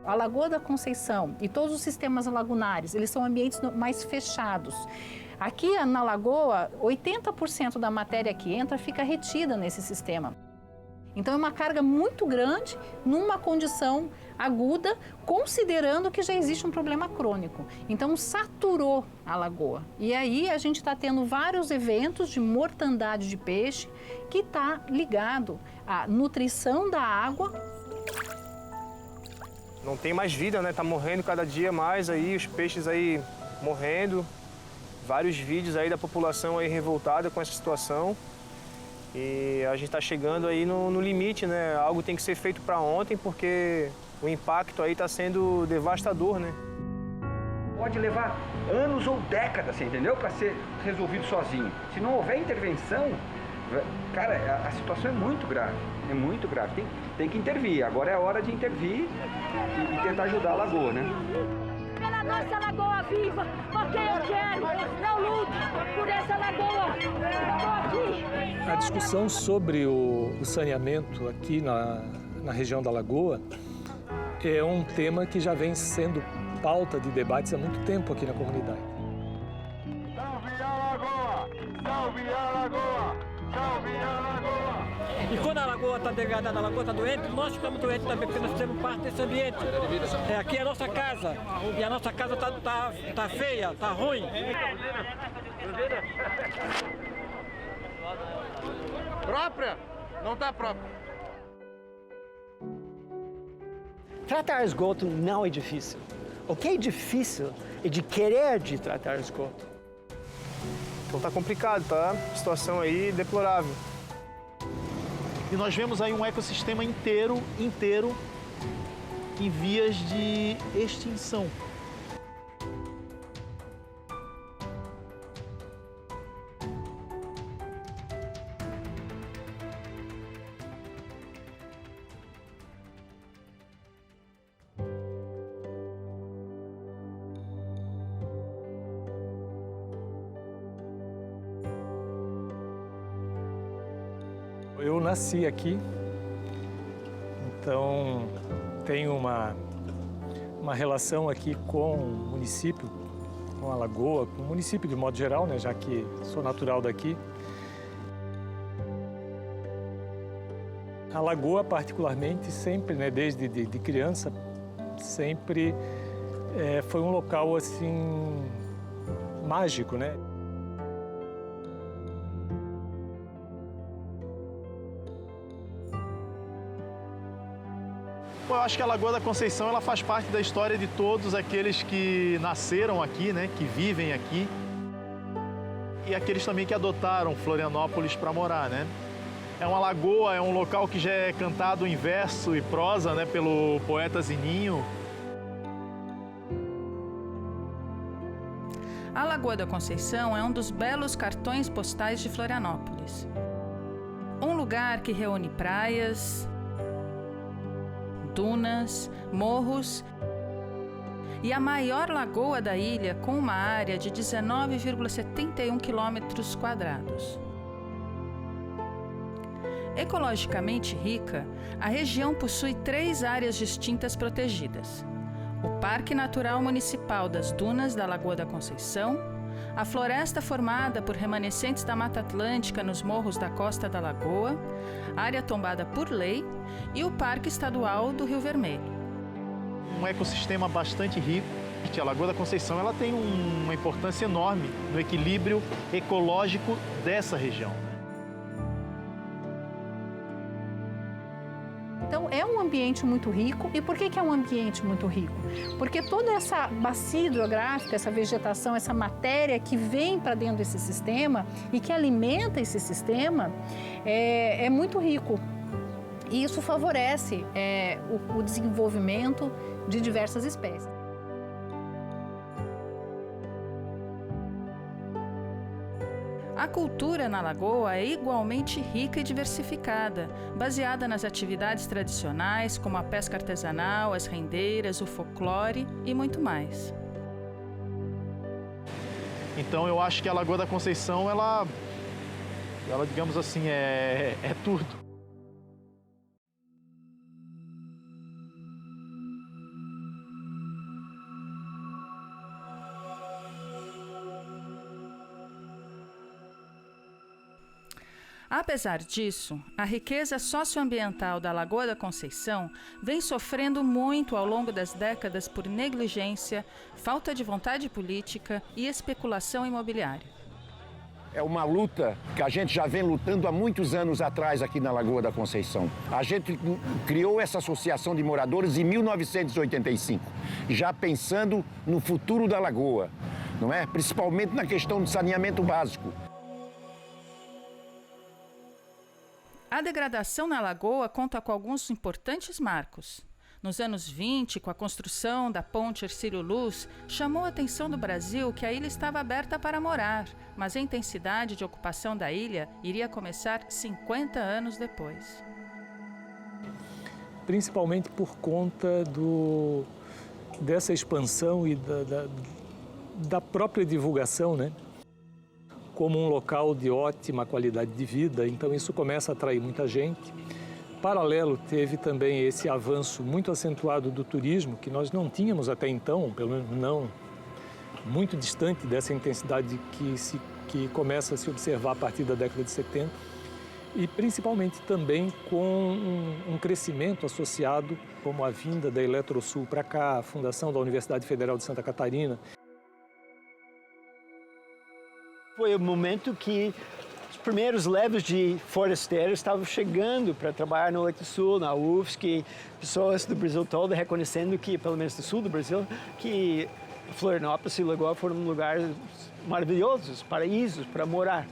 A Lagoa da Conceição e todos os sistemas lagunares, eles são ambientes mais fechados. Aqui na lagoa, 80% da matéria que entra fica retida nesse sistema. Então é uma carga muito grande numa condição aguda, considerando que já existe um problema crônico. Então saturou a lagoa. E aí a gente está tendo vários eventos de mortandade de peixe que está ligado à nutrição da água. Não tem mais vida, né? Tá morrendo cada dia mais aí, os peixes aí morrendo. Vários vídeos aí da população aí revoltada com essa situação. E a gente está chegando aí no limite, né? Algo tem que ser feito para ontem, porque o impacto aí está sendo devastador, né? Pode levar anos ou décadas, entendeu? Para ser resolvido sozinho. Se não houver intervenção, cara, a situação é muito grave. É muito grave. Tem que intervir. Agora é a hora de intervir e tentar ajudar a lagoa, né? Pela nossa lagoa viva, porque eu quero, eu luto por essa lagoa. Estou aqui. A discussão sobre o saneamento aqui na região da lagoa é um tema que já vem sendo pauta de debates há muito tempo aqui na comunidade. Salve a lagoa! Salve a lagoa! Salve a lagoa! E quando a lagoa está degradada, a lagoa está doente, nós ficamos doentes também, porque nós fazemos parte desse ambiente. Aqui é a nossa casa, e a nossa casa tá feia, tá ruim. Própria? Não tá própria. Tratar esgoto não é difícil. O que é difícil é de querer de tratar esgoto. Então tá complicado, tá? A situação aí deplorável. E nós vemos aí um ecossistema inteiro em vias de extinção. Eu nasci aqui, então tenho uma relação aqui com o município, com a lagoa, com o município de modo geral, né, já que sou natural daqui. A lagoa particularmente sempre, né, desde de criança, sempre foi um local assim mágico, né? Eu acho que a Lagoa da Conceição ela faz parte da história de todos aqueles que nasceram aqui, né, que vivem aqui, e aqueles também que adotaram Florianópolis para morar, né? É uma lagoa, é um local que já é cantado em verso e prosa, né, pelo poeta Zininho. A Lagoa da Conceição é um dos belos cartões postais de Florianópolis. Um lugar que reúne praias, dunas, morros e a maior lagoa da ilha com uma área de 19,71 quilômetros quadrados. Ecologicamente rica, a região possui 3 áreas distintas protegidas: o Parque Natural Municipal das Dunas da Lagoa da Conceição, a floresta formada por remanescentes da Mata Atlântica nos morros da costa da lagoa, área tombada por lei, e o Parque Estadual do Rio Vermelho. Um ecossistema bastante rico. A Lagoa da Conceição ela tem uma importância enorme no equilíbrio ecológico dessa região. Então é um ambiente muito rico. E por que é um ambiente muito rico? Porque toda essa bacia hidrográfica, essa vegetação, essa matéria que vem para dentro desse sistema e que alimenta esse sistema é muito rico. E isso favorece o desenvolvimento de diversas espécies. A cultura na lagoa é igualmente rica e diversificada, baseada nas atividades tradicionais como a pesca artesanal, as rendeiras, o folclore e muito mais. Então eu acho que a Lagoa da Conceição, ela digamos assim, é tudo. Apesar disso, a riqueza socioambiental da Lagoa da Conceição vem sofrendo muito ao longo das décadas por negligência, falta de vontade política e especulação imobiliária. É uma luta que a gente já vem lutando há muitos anos atrás aqui na Lagoa da Conceição. A gente criou essa associação de moradores em 1985, já pensando no futuro da Lagoa, não é? Principalmente na questão do saneamento básico. A degradação na lagoa conta com alguns importantes marcos. Nos anos 20, com a construção da ponte Hercílio Luz, chamou a atenção do Brasil que a ilha estava aberta para morar, mas a intensidade de ocupação da ilha iria começar 50 anos depois. Principalmente por conta dessa expansão e da própria divulgação, né? Como um local de ótima qualidade de vida, então isso começa a atrair muita gente. Paralelo, teve também esse avanço muito acentuado do turismo, que nós não tínhamos até então, pelo menos não muito distante dessa intensidade que começa a se observar a partir da década de 70, e principalmente também com um crescimento associado, como a vinda da Eletrosul para cá, a fundação da Universidade Federal de Santa Catarina. Foi o momento que os primeiros leves de forasteiros estavam chegando para trabalhar no Oeste Sul, na UFSC, pessoas do Brasil todo reconhecendo que, pelo menos do sul do Brasil, que Florianópolis e Lagoa foram lugares maravilhosos, paraísos para morar.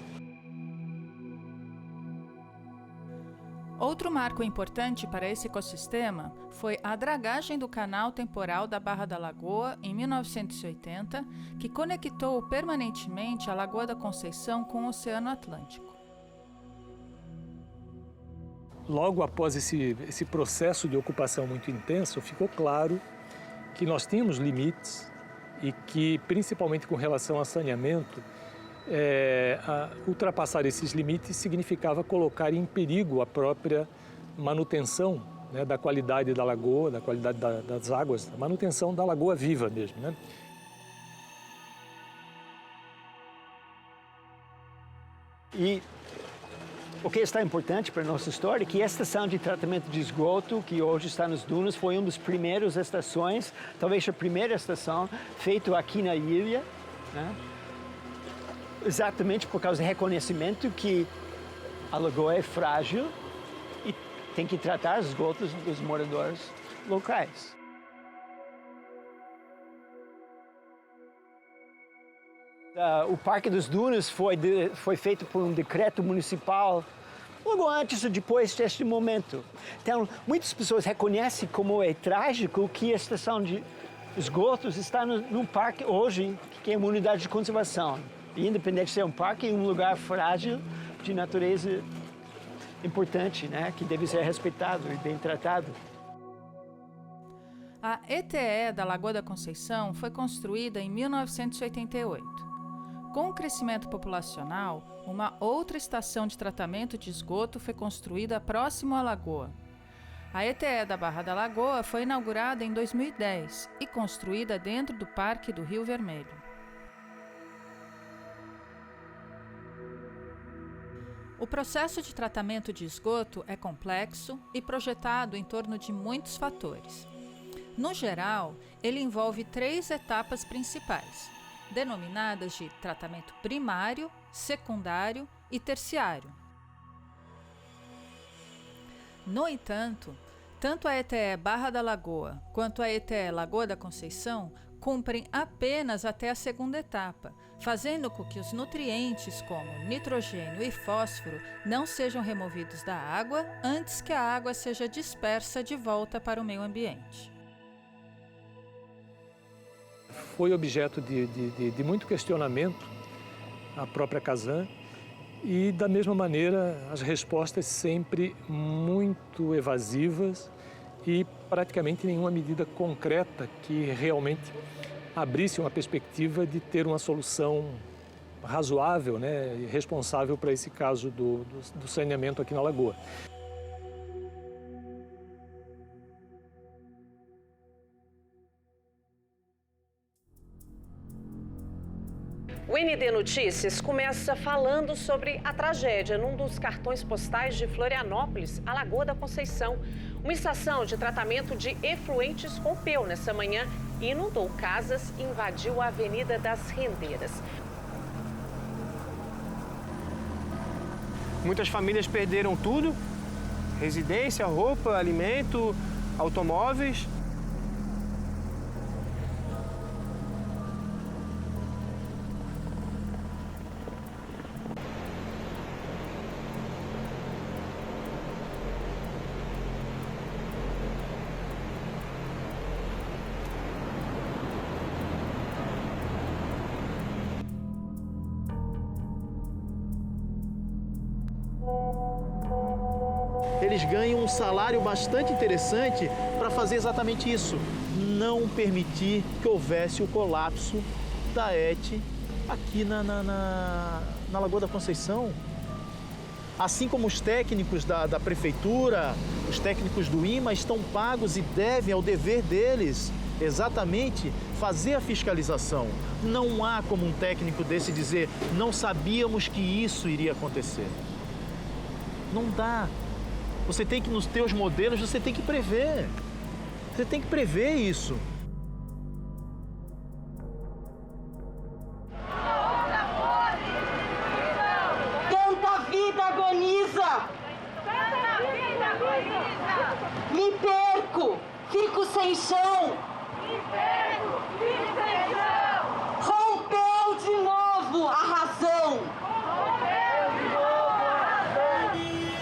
Outro marco importante para esse ecossistema foi a dragagem do canal temporal da Barra da Lagoa em 1980, que conectou permanentemente a Lagoa da Conceição com o Oceano Atlântico. Logo após esse processo de ocupação muito intenso, ficou claro que nós tínhamos limites e que, principalmente com relação a saneamento, ultrapassar esses limites significava colocar em perigo a própria manutenção, né, da qualidade da lagoa, da qualidade das águas, a manutenção da lagoa viva mesmo, né? E o que está importante para a nossa história é que a estação de tratamento de esgoto, que hoje está nas dunas, foi uma das primeiras estações, talvez a primeira estação, feita aqui na ilha, né? Exatamente por causa do reconhecimento que a lagoa é frágil e tem que tratar os esgotos dos moradores locais. O Parque das Dunas foi feito por um decreto municipal logo antes ou depois deste momento. Então, muitas pessoas reconhecem como é trágico que a estação de esgotos está num parque hoje, que é uma unidade de conservação. E independente de ser um parque, é um lugar frágil de natureza importante, né, que deve ser respeitado e bem tratado. A ETE da Lagoa da Conceição foi construída em 1988. Com o crescimento populacional, uma outra estação de tratamento de esgoto foi construída próximo à lagoa. A ETE da Barra da Lagoa foi inaugurada em 2010 e construída dentro do Parque do Rio Vermelho. O processo de tratamento de esgoto é complexo e projetado em torno de muitos fatores. No geral, ele envolve 3 etapas principais, denominadas de tratamento primário, secundário e terciário. No entanto, tanto a ETE Barra da Lagoa quanto a ETE Lagoa da Conceição cumprem apenas até a segunda etapa, fazendo com que os nutrientes como nitrogênio e fósforo não sejam removidos da água antes que a água seja dispersa de volta para o meio ambiente. Foi objeto de muito questionamento a própria Casan e, da mesma maneira, as respostas sempre muito evasivas e praticamente nenhuma medida concreta que realmente abrisse uma perspectiva de ter uma solução razoável, né, e responsável para esse caso do saneamento aqui na Lagoa. O ND Notícias começa falando sobre a tragédia num dos cartões postais de Florianópolis, a Lagoa da Conceição. Uma estação de tratamento de efluentes rompeu nessa manhã e inundou casas e invadiu a Avenida das Rendeiras. Muitas famílias perderam tudo, residência, roupa, alimento, automóveis. Eles ganham um salário bastante interessante para fazer exatamente isso, não permitir que houvesse o colapso da ET aqui na Lagoa da Conceição. Assim como os técnicos da prefeitura, os técnicos do IMA estão pagos e devem, ao dever deles, exatamente fazer a fiscalização. Não há como um técnico desse dizer, não sabíamos que isso iria acontecer. Não dá. Você tem que, nos teus modelos, você tem que prever. Você tem que prever isso. Tanta vida agoniza. Me perco, fico sem chão. Rompeu de novo a razão.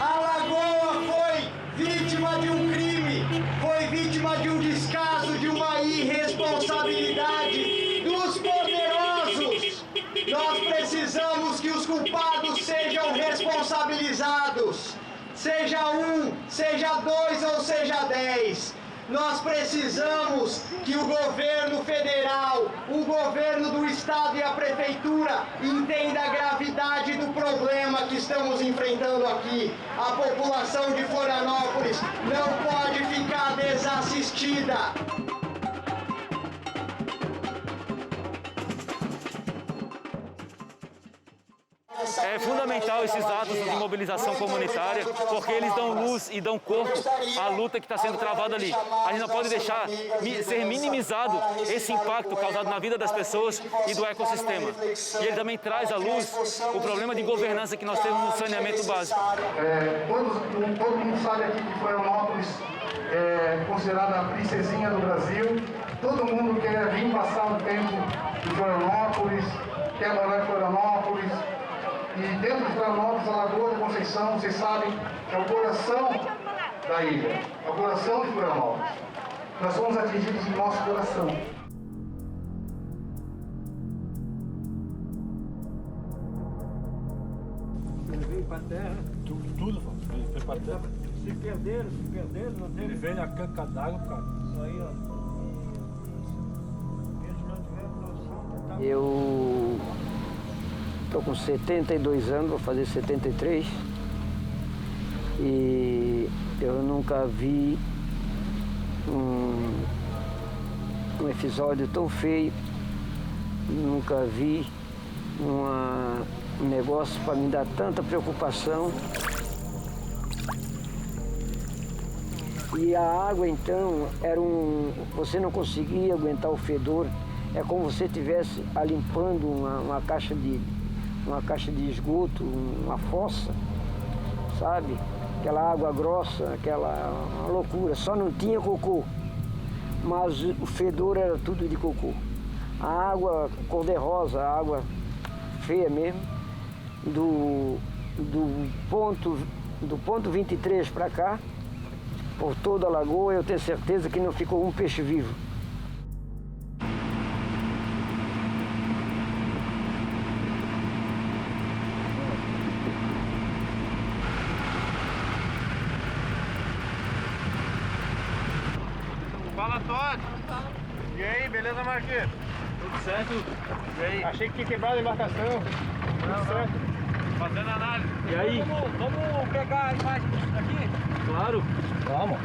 A Lagoa foi vítima de um crime, foi vítima de um descaso, de uma irresponsabilidade dos poderosos. Nós precisamos que os culpados sejam responsabilizados. Seja um, seja dois ou seja 10. Nós precisamos que o governo federal, o governo do estado e a prefeitura entenda a gravidade do problema que estamos enfrentando aqui. A população de Florianópolis não pode ficar desassistida. É fundamental esses atos de mobilização comunitária, porque eles dão luz e dão corpo à luta que está sendo travada ali. A gente não pode deixar ser minimizado esse impacto causado na vida das pessoas e do ecossistema. E ele também traz à luz o problema de governança que nós temos no saneamento básico. Todo mundo sabe aqui que Florianópolis é considerada a princesinha do Brasil. Todo mundo quer vir passar o tempo em Florianópolis, quer morar em Florianópolis. E dentro de Florianópolis, a Lagoa da Conceição, vocês sabem, é o coração da ilha, é o coração de Florianópolis. Nós somos atingidos em nosso coração. Ele veio para a terra. Tudo, ele foi para a terra. Se perderam, não teve. Ele veio na canca d'água, cara. Isso aí, ó. Eles não tiveram noção. Eu estou com 72 anos, vou fazer 73. E eu nunca vi um episódio tão feio, nunca vi um negócio para me dar tanta preocupação. E a água, então, você não conseguia aguentar o fedor. É como se você estivesse limpando uma caixa de esgoto, uma fossa, sabe? Aquela água grossa, uma loucura. Só não tinha cocô, mas o fedor era tudo de cocô. A água cor-de-rosa, a água feia mesmo, do ponto 23 para cá, por toda a lagoa, eu tenho certeza que não ficou um peixe vivo. Fala, Todd. E aí, beleza, Marquinhos? Tudo certo? E aí? Achei que tinha quebrado a embarcação. Tudo certo. Fazendo análise. E aí? Vamos pegar a imagem aqui? Claro. Vamos.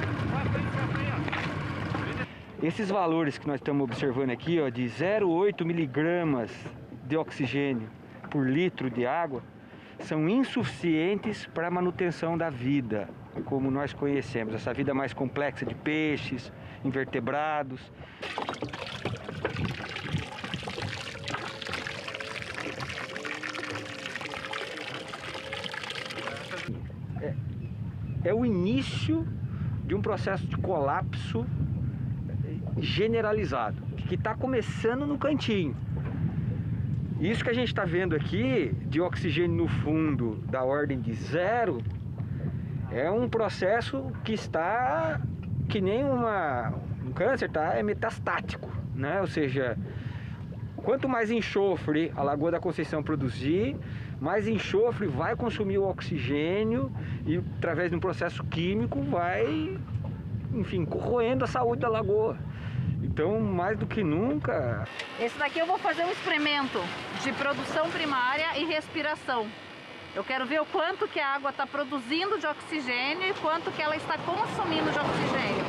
Esses valores que nós estamos observando aqui, ó, de 0,8 miligramas de oxigênio por litro de água são insuficientes para a manutenção da vida, como nós conhecemos, essa vida mais complexa de peixes, invertebrados. É o início de um processo de colapso generalizado, que está começando no cantinho. Isso que a gente está vendo aqui, de oxigênio no fundo da ordem de 0, é um processo que está, que nem um câncer, é metastático, né? Ou seja, quanto mais enxofre a Lagoa da Conceição produzir, mais enxofre vai consumir o oxigênio e, através de um processo químico, vai, enfim, corroendo a saúde da lagoa. Então, mais do que nunca... Esse daqui eu vou fazer um experimento de produção primária e respiração. Eu quero ver o quanto que a água está produzindo de oxigênio e quanto que ela está consumindo de oxigênio.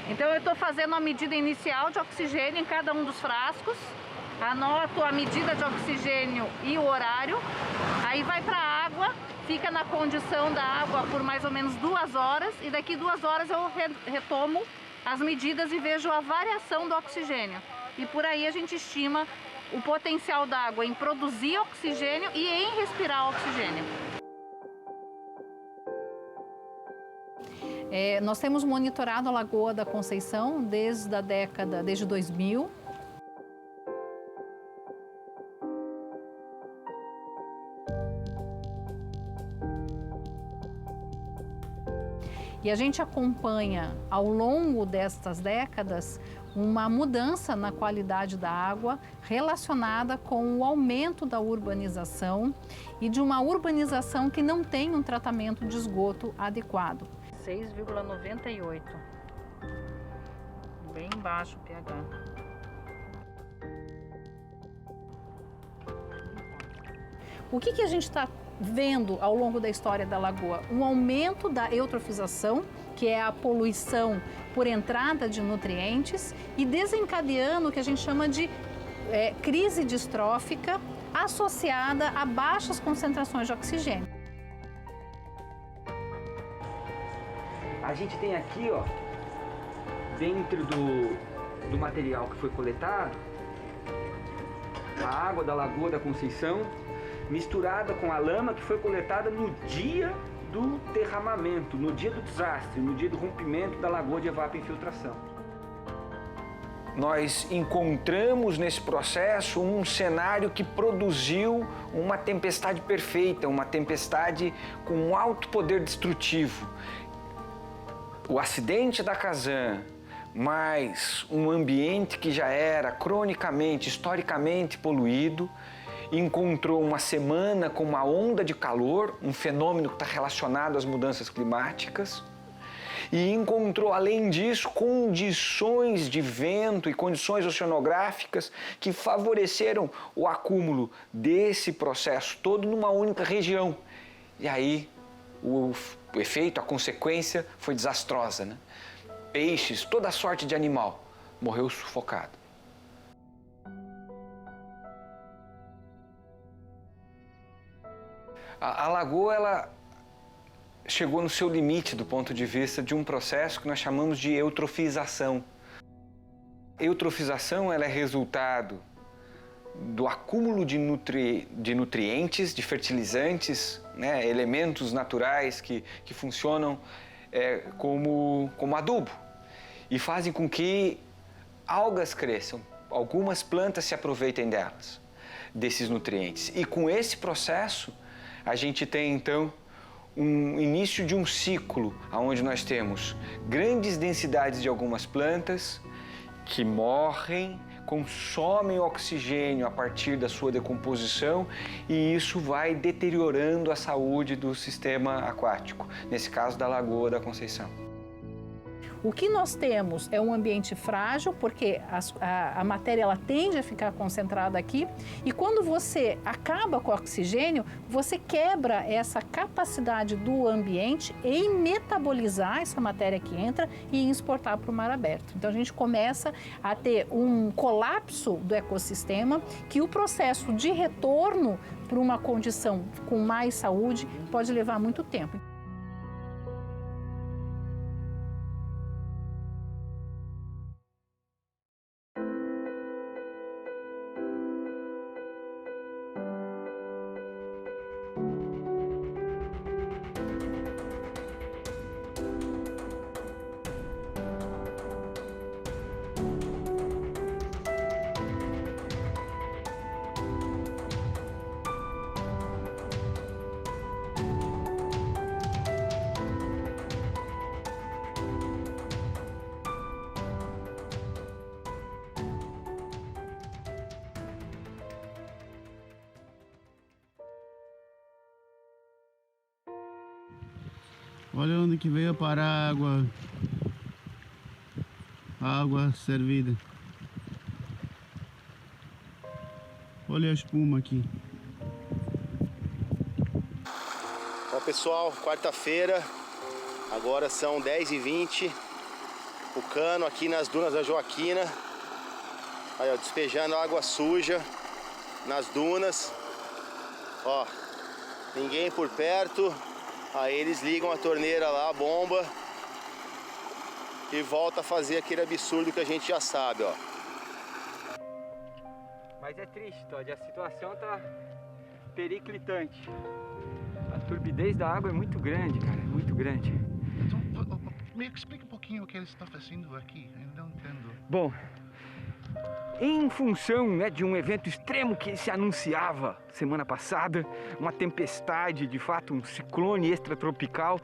Então, eu estou fazendo a medida inicial de oxigênio em cada um dos frascos. Anoto a medida de oxigênio e o horário. Aí vai para a água, fica na condição da água por mais ou menos 2 horas. E daqui 2 horas eu retomo as medidas e vejo a variação do oxigênio. E por aí a gente estima o potencial da água em produzir oxigênio e em respirar oxigênio. Nós temos monitorado a Lagoa da Conceição desde 2000. E a gente acompanha, ao longo destas décadas, uma mudança na qualidade da água relacionada com o aumento da urbanização e de uma urbanização que não tem um tratamento de esgoto adequado. 6,98. Bem baixo o pH. O que a gente está vendo ao longo da história da lagoa? Um aumento da eutrofização, que é a poluição por entrada de nutrientes, e desencadeando o que a gente chama de crise distrófica associada a baixas concentrações de oxigênio. A gente tem aqui, ó, dentro do material que foi coletado, a água da Lagoa da Conceição misturada com a lama que foi coletada no dia do derramamento, no dia do desastre, no dia do rompimento da lagoa de evapofiltração. Nós encontramos nesse processo um cenário que produziu uma tempestade perfeita, uma tempestade com um alto poder destrutivo. O acidente da Kazan, mais um ambiente que já era cronicamente, historicamente poluído, encontrou uma semana com uma onda de calor, um fenômeno que está relacionado às mudanças climáticas, e encontrou, além disso, condições de vento e condições oceanográficas que favoreceram o acúmulo desse processo todo numa única região. E aí o efeito, a consequência foi desastrosa, né? Peixes, toda sorte de animal morreu sufocado. A lagoa, ela chegou no seu limite do ponto de vista de um processo que nós chamamos de eutrofização. Eutrofização, ela é resultado do acúmulo de nutrientes, de fertilizantes, né, elementos naturais que funcionam como adubo e fazem com que algas cresçam, algumas plantas se aproveitem desses nutrientes. E com esse processo, a gente tem, então, um início de um ciclo onde nós temos grandes densidades de algumas plantas que morrem, consomem oxigênio a partir da sua decomposição e isso vai deteriorando a saúde do sistema aquático, nesse caso da Lagoa da Conceição. O que nós temos é um ambiente frágil, porque a matéria ela tende a ficar concentrada aqui, e quando você acaba com o oxigênio, você quebra essa capacidade do ambiente em metabolizar essa matéria que entra e exportar para o mar aberto. Então a gente começa a ter um colapso do ecossistema, que o processo de retorno para uma condição com mais saúde pode levar muito tempo. Olha onde que veio parar a água servida. Olha a espuma aqui. Bom pessoal, quarta-feira, agora são 10h20. O cano aqui nas dunas da Joaquina. Aí, ó, despejando água suja nas dunas. Ó, ninguém por perto. Aí eles ligam a torneira lá, a bomba, e volta a fazer aquele absurdo que a gente já sabe, ó. Mas é triste, Todd, a situação tá periclitante. A turbidez da água é muito grande, cara, é muito grande. Então, me explica um pouquinho o que eles estão fazendo aqui, eu não entendo. Bom, em função, né, de um evento extremo que se anunciava semana passada, uma tempestade, de fato, um ciclone extratropical,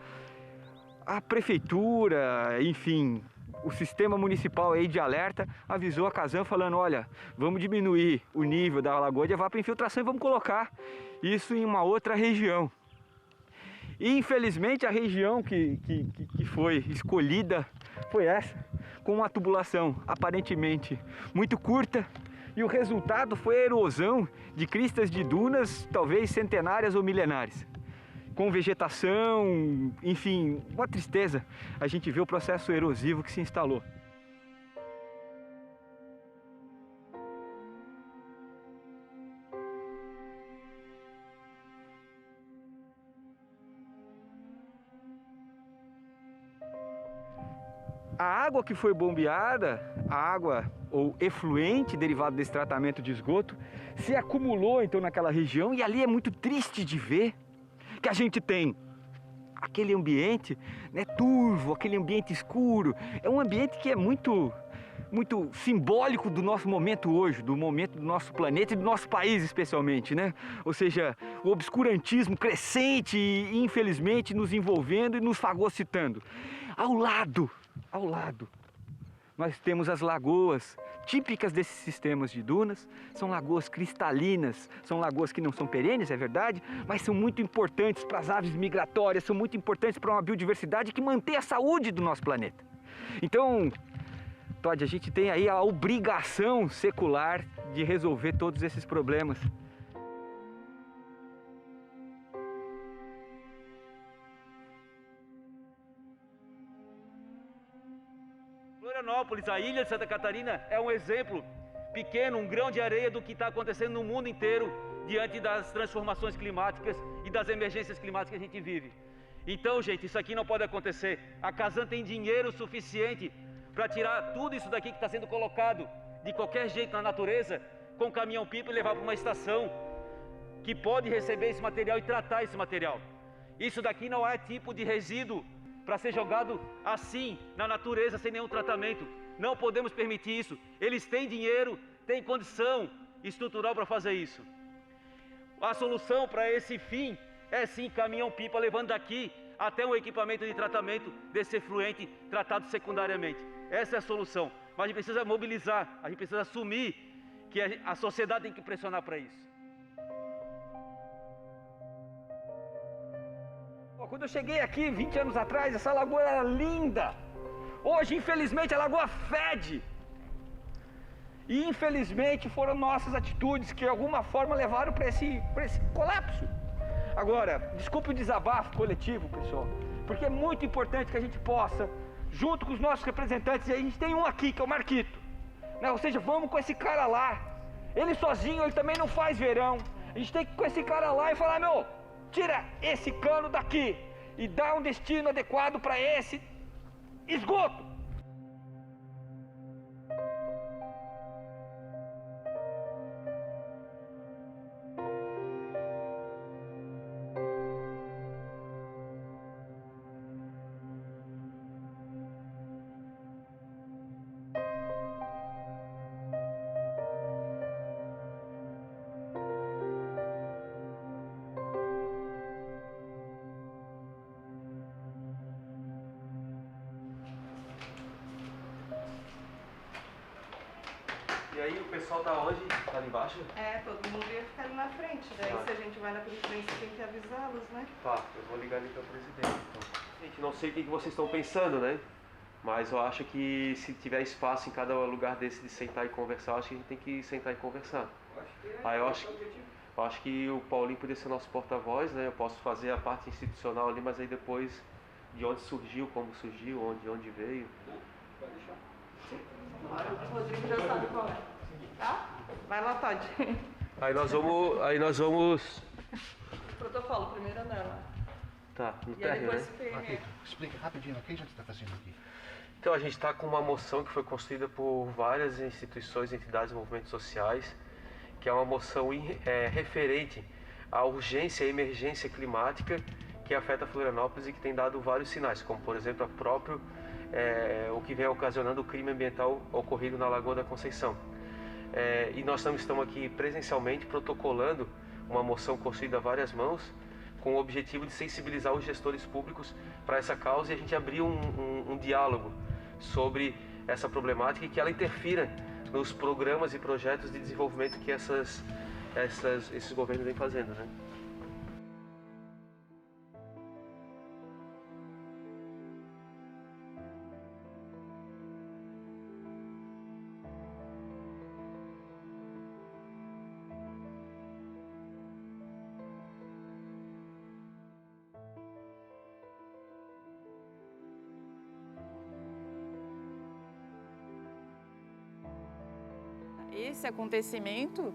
a prefeitura, enfim, o sistema municipal aí de alerta avisou a Casan falando, olha, vamos diminuir o nível da lagoa de evapotranspiração e vamos colocar isso em uma outra região. E infelizmente a região que foi escolhida foi essa, com uma tubulação aparentemente muito curta, e o resultado foi a erosão de cristas de dunas, talvez centenárias ou milenares, com vegetação, enfim, uma tristeza. A gente vê o processo erosivo que se instalou. A água que foi bombeada, a água ou efluente derivado desse tratamento de esgoto, se acumulou então naquela região, e ali é muito triste de ver que a gente tem aquele ambiente, né, turvo, aquele ambiente escuro. É um ambiente que é muito simbólico do nosso momento hoje, do momento do nosso planeta e do nosso país especialmente, né? Ou seja, o obscurantismo crescente e infelizmente nos envolvendo e nos fagocitando. Ao lado, nós temos as lagoas típicas desses sistemas de dunas. São lagoas cristalinas, são lagoas que não são perenes, é verdade, mas são muito importantes para as aves migratórias, são muito importantes para uma biodiversidade que mantém a saúde do nosso planeta. Então, Todd, a gente tem aí a obrigação secular de resolver todos esses problemas. Florianópolis, a ilha de Santa Catarina, é um exemplo pequeno, um grão de areia do que está acontecendo no mundo inteiro diante das transformações climáticas e das emergências climáticas que a gente vive. Então, gente, isso aqui não pode acontecer. A Casan tem dinheiro suficiente para tirar tudo isso daqui que está sendo colocado de qualquer jeito na natureza, com caminhão-pipa e levar para uma estação que pode receber esse material e tratar esse material. Isso daqui não é tipo de resíduo para ser jogado assim na natureza sem nenhum tratamento. Não podemos permitir isso. Eles têm dinheiro, têm condição estrutural para fazer isso. A solução para esse fim é sim caminhão-pipa levando daqui até um equipamento de tratamento desse efluente tratado secundariamente. Essa é a solução. Mas a gente precisa mobilizar, a gente precisa assumir que a sociedade tem que pressionar para isso. Quando eu cheguei aqui 20 anos atrás, essa lagoa era linda. Hoje, infelizmente, a lagoa fede. E, infelizmente, foram nossas atitudes que, de alguma forma, levaram para esse colapso. Agora, desculpe o desabafo coletivo, pessoal, porque é muito importante que a gente possa, junto com os nossos representantes, e a gente tem um aqui, que é o Marquito, né? Ou seja, vamos com esse cara lá. Ele sozinho, ele também não faz verão. A gente tem que ir com esse cara lá e falar, meu, tira esse cano daqui e dá um destino adequado para esse esgoto. E aí o pessoal tá onde? Tá ali embaixo? Todo mundo ia ficar ali na frente. Daí se a gente vai na presidência tem que avisá-los, né? Tá, eu vou ligar ali para o presidente então. Gente, não sei o que vocês estão pensando, né? Mas eu acho que se tiver espaço em cada lugar desse de sentar e conversar, eu acho que a gente tem que sentar e conversar. Aí eu acho que o Paulinho poderia ser nosso porta-voz, né? Eu posso fazer a parte institucional ali, mas aí depois de onde surgiu, como surgiu, onde veio. Pode deixar. O Rodrigo já sabe qual é. Tá? Vai lá, Todd. Aí nós vamos... Protocolo, primeiro nela. Tá, no E aí térreo, depois né? PME. Explica rapidinho, o que a gente está fazendo aqui? Então a gente está com uma moção que foi construída por várias instituições, entidades e movimentos sociais, que é uma moção referente à urgência e emergência climática que afeta Florianópolis e que tem dado vários sinais, como por exemplo o que vem ocasionando o crime ambiental ocorrido na Lagoa da Conceição. E nós estamos aqui presencialmente protocolando uma moção construída a várias mãos com o objetivo de sensibilizar os gestores públicos para essa causa e a gente abrir um diálogo sobre essa problemática e que ela interfira nos programas e projetos de desenvolvimento que esses governos vêm fazendo, né? Esse acontecimento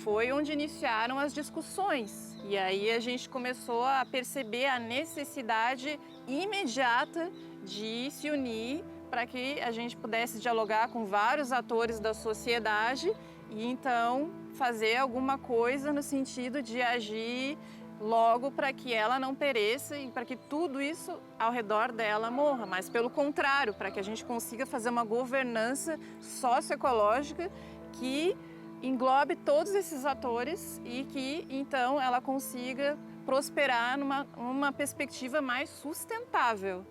foi onde iniciaram as discussões e aí a gente começou a perceber a necessidade imediata de se unir para que a gente pudesse dialogar com vários atores da sociedade e então fazer alguma coisa no sentido de agir logo para que ela não pereça e para que tudo isso ao redor dela morra, mas pelo contrário, para que a gente consiga fazer uma governança socioecológica que englobe todos esses atores e que, então, ela consiga prosperar numa perspectiva mais sustentável.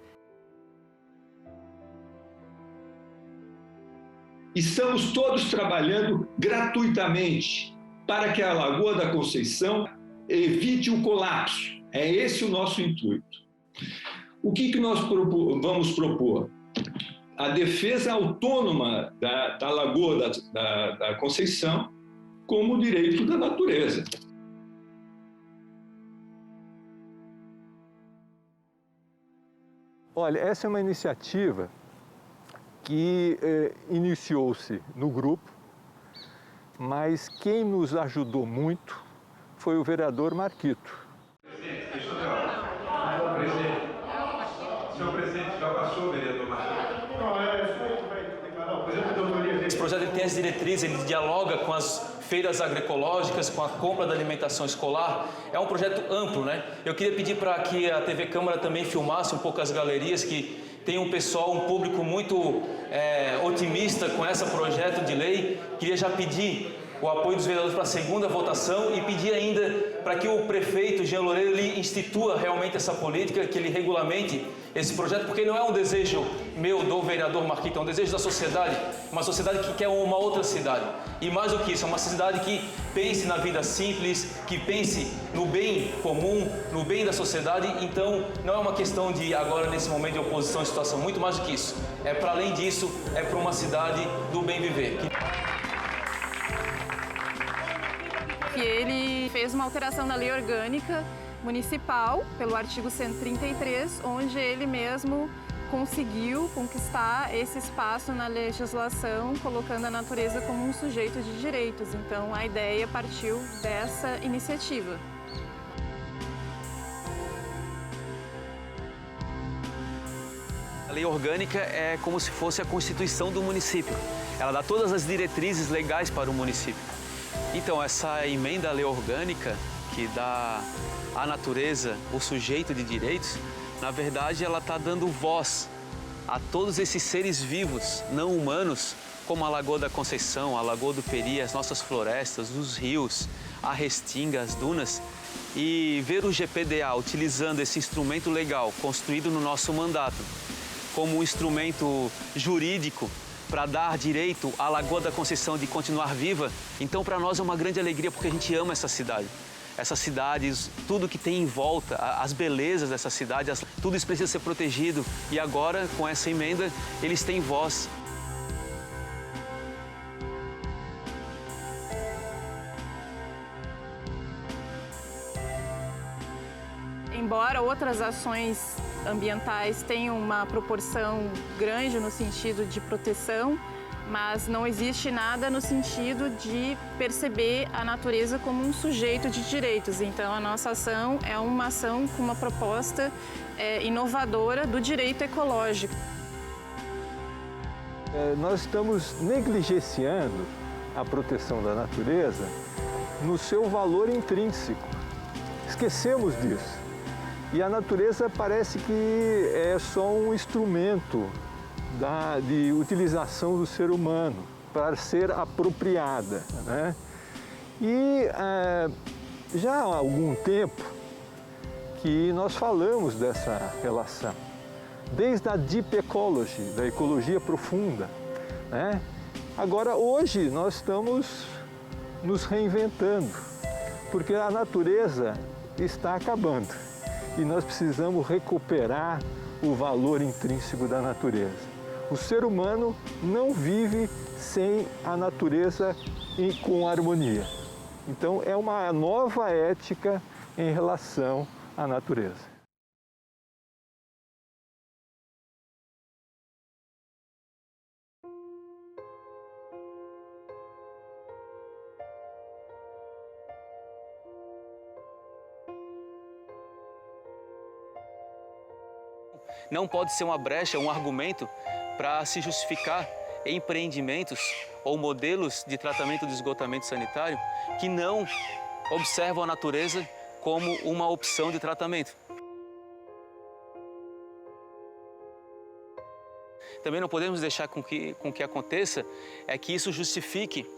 Estamos todos trabalhando gratuitamente para que a Lagoa da Conceição evite o colapso. É esse o nosso intuito. O que nós vamos propor? A defesa autônoma da Lagoa da Conceição como direito da natureza. Olha, essa é uma iniciativa que iniciou-se no grupo, mas quem nos ajudou muito foi o vereador Marquito. Senhor presidente, já passou, vereador Marquito? Esse projeto tem as diretrizes, ele dialoga com as feiras agroecológicas, com a compra da alimentação escolar. É um projeto amplo, né? Eu queria pedir para que a TV Câmara também filmasse um pouco as galerias, que tem um pessoal, um público muito otimista com esse projeto de lei. Queria já pedir o apoio dos vereadores para a segunda votação e pedir ainda para que o prefeito Jean Loureiro ele institua realmente essa política, que ele regulamente esse projeto, porque não é um desejo meu, do vereador Marquito, é um desejo da sociedade, uma sociedade que quer uma outra cidade. E mais do que isso, é uma cidade que pense na vida simples, que pense no bem comum, no bem da sociedade. Então, não é uma questão de agora, nesse momento de oposição e situação, muito mais do que isso. É para além disso, é para uma cidade do bem viver. Que ele fez uma alteração na lei orgânica municipal, pelo artigo 133, onde ele mesmo conseguiu conquistar esse espaço na legislação, colocando a natureza como um sujeito de direitos. Então, a ideia partiu dessa iniciativa. A lei orgânica é como se fosse a Constituição do município. Ela dá todas as diretrizes legais para o município. Então, essa emenda à lei orgânica, que dá à natureza o sujeito de direitos, na verdade, ela está dando voz a todos esses seres vivos, não humanos, como a Lagoa da Conceição, a Lagoa do Peri, as nossas florestas, os rios, a restinga, as dunas. E ver o GPDA utilizando esse instrumento legal construído no nosso mandato como um instrumento jurídico para dar direito à Lagoa da Conceição de continuar viva, então para nós é uma grande alegria, porque a gente ama essa cidade. Essas cidades, tudo que tem em volta, as belezas dessa cidade, tudo isso precisa ser protegido. E agora, com essa emenda, eles têm voz. Embora outras ações ambientais tenham uma proporção grande no sentido de proteção, mas não existe nada no sentido de perceber a natureza como um sujeito de direitos. Então, a nossa ação é uma ação com uma proposta inovadora do direito ecológico. Nós estamos negligenciando a proteção da natureza no seu valor intrínseco. Esquecemos disso. E a natureza parece que é só um instrumento de utilização do ser humano para ser apropriada, né? E já há algum tempo que nós falamos dessa relação, desde a Deep Ecology, da ecologia profunda, né? Agora, hoje, nós estamos nos reinventando, porque a natureza está acabando e nós precisamos recuperar o valor intrínseco da natureza. O ser humano não vive sem a natureza com harmonia. Então, é uma nova ética em relação à natureza. Não pode ser uma brecha, um argumento para se justificar empreendimentos ou modelos de tratamento de esgotamento sanitário que não observam a natureza como uma opção de tratamento. Também não podemos deixar com que aconteça que isso justifique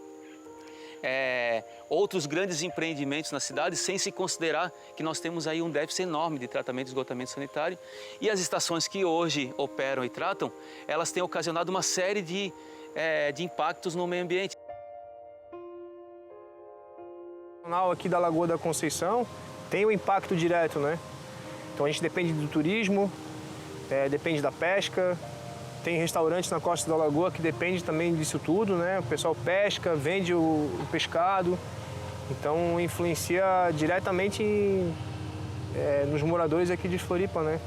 outros grandes empreendimentos na cidade, sem se considerar que nós temos aí um déficit enorme de tratamento de esgotamento sanitário. E as estações que hoje operam e tratam, elas têm ocasionado uma série de impactos no meio ambiente. O canal aqui da Lagoa da Conceição tem um impacto direto, né? Então a gente depende do turismo, depende da pesca. Tem restaurantes na costa da Lagoa que depende também disso tudo, né? O pessoal pesca, vende o pescado, então influencia diretamente nos moradores aqui de Floripa, né?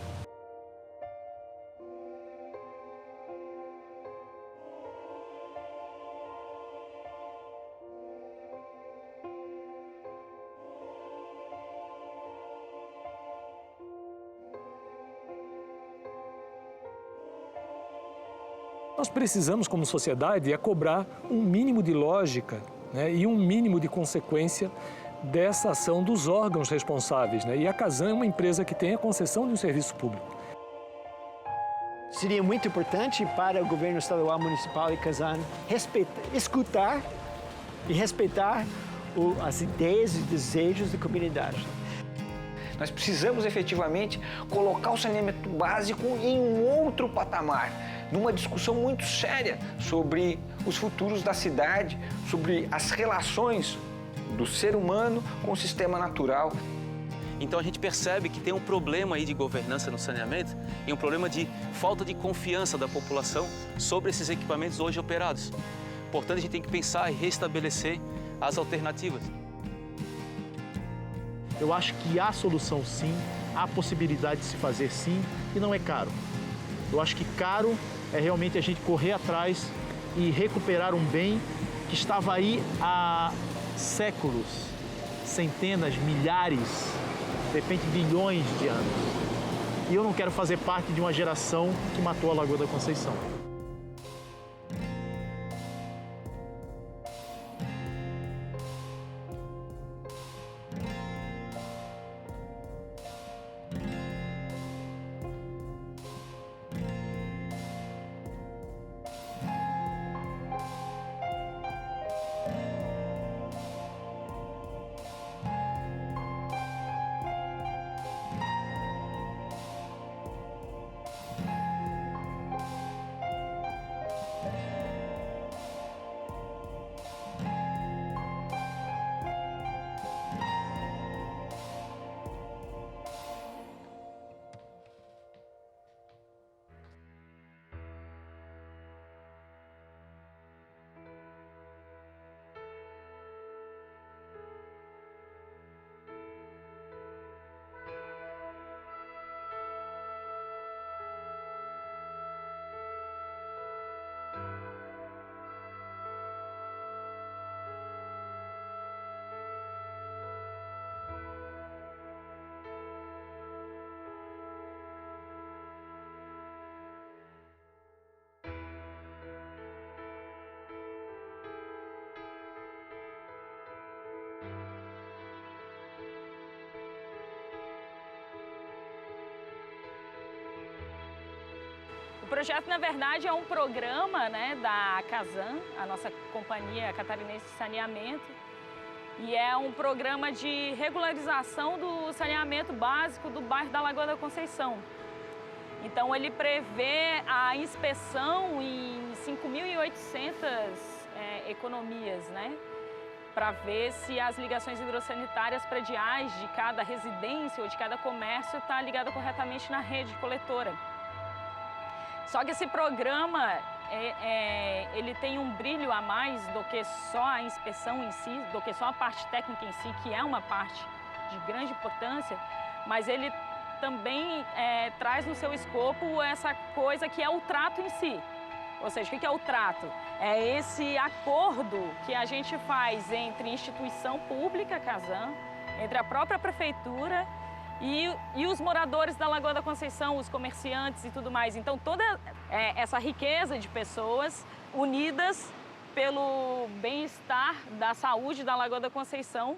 Nós precisamos, como sociedade, cobrar um mínimo de lógica, né, e um mínimo de consequência dessa ação dos órgãos responsáveis, né? E a Casan é uma empresa que tem a concessão de um serviço público. Seria muito importante para o governo estadual, municipal e Casan escutar e respeitar as ideias e desejos da comunidade. Nós precisamos efetivamente colocar o saneamento básico em um outro patamar, numa discussão muito séria sobre os futuros da cidade, sobre as relações do ser humano com o sistema natural. Então a gente percebe que tem um problema aí de governança no saneamento e um problema de falta de confiança da população sobre esses equipamentos hoje operados. Portanto, a gente tem que pensar e restabelecer as alternativas. Eu acho que há solução sim, há possibilidade de se fazer sim, e não é caro. Eu acho que caro é realmente a gente correr atrás e recuperar um bem que estava aí há séculos, centenas, milhares, de repente bilhões de anos. E eu não quero fazer parte de uma geração que matou a Lagoa da Conceição. O projeto, na verdade, é um programa, né, da Casan, a nossa companhia catarinense de saneamento, e é um programa de regularização do saneamento básico do bairro da Lagoa da Conceição. Então, ele prevê a inspeção em 5.800 economias, né, para ver se as ligações hidrossanitárias prediais de cada residência ou de cada comércio está ligada corretamente na rede coletora. Só que esse programa, ele tem um brilho a mais do que só a inspeção em si, do que só a parte técnica em si, que é uma parte de grande importância, mas ele também traz no seu escopo essa coisa que é o trato em si. Ou seja, o que é o trato? É esse acordo que a gente faz entre instituição pública, Casan, entre a própria prefeitura e os moradores da Lagoa da Conceição, os comerciantes e tudo mais. Então, toda essa riqueza de pessoas unidas pelo bem-estar da saúde da Lagoa da Conceição